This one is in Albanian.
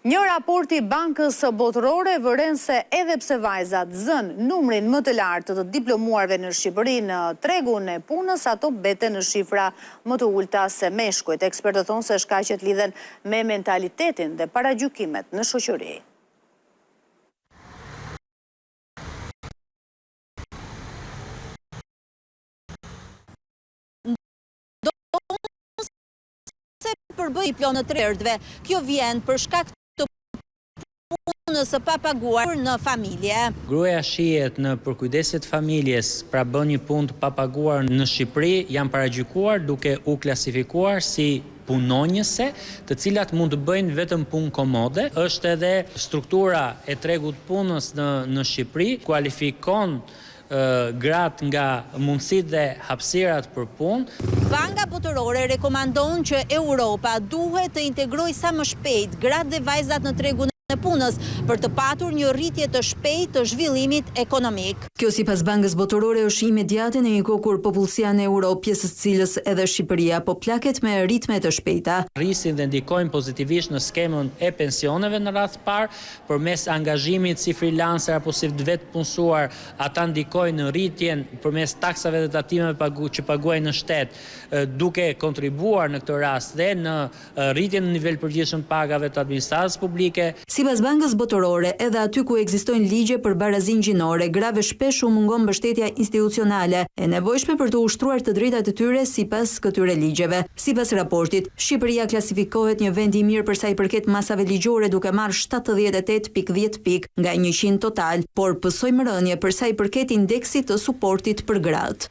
Një raport i Bankës Botërore vëren se edhe pse vajzat zën numrin më të lartë të diplomuarve në Shqipëri në tregun e punës, ato beten në shifra më të ulta se meshkujt. Ekspertët thonë se shkaqet lidhen me mentalitetin dhe paragjykimet në shoqëri. Përbëj plonë të rërdve. Kjo vjen për shkak të punës së papaguar në familje. Gruaja shihet në përkujdesit familjes, pra bën një punë të papaguar në Shqipëri, janë paragjykuar duke u klasifikuar si punonjëse, të cilat mund të bëjnë vetëm punë komode. Është edhe struktura e tregut punës në Shqipëri, kualifikon gratë nga mundësit dhe hapësirat për punë. Banka Botërore rekomandon që Europa duhet të integrojë sa më shpejt gratë dhe vajzat në tregun e punës për të patur një rritje të shpejtë të zhvillimit ekonomik. Kjo sipas Bankës Botërore është imediate në një kohë kur popullsia në Europë, pjesës cilës edhe Shqipëria, po plaket me ritme të shpejta. Rrisin dhe ndikojnë pozitivisht në skemën e pensioneve në radhë parë, përmes angazhimit si freelancer apo si vetë punësuar, ata ndikojnë në rritjen përmes taksave dhe tatimeve që paguajnë në shtet, duke kontribuar në këtë rast dhe në rritjen në nivel përgjithshëm pagave të administratës publike. Sipas Bankës Botërore, edhe aty ku ekzistojnë ligje për barazinë gjinore, grave shpesh u mungon mbështetja institucionale e nevojshme për të ushtruar të drejtat e tyre sipas këtyre ligjeve. Sipas raportit, Shqipëria klasifikohet një vend i mirë për sa i përket masave ligjore duke marrë 78.10 pikë nga 100 total, por pësojmë rënje për sa i përket indeksit të suportit për gratë.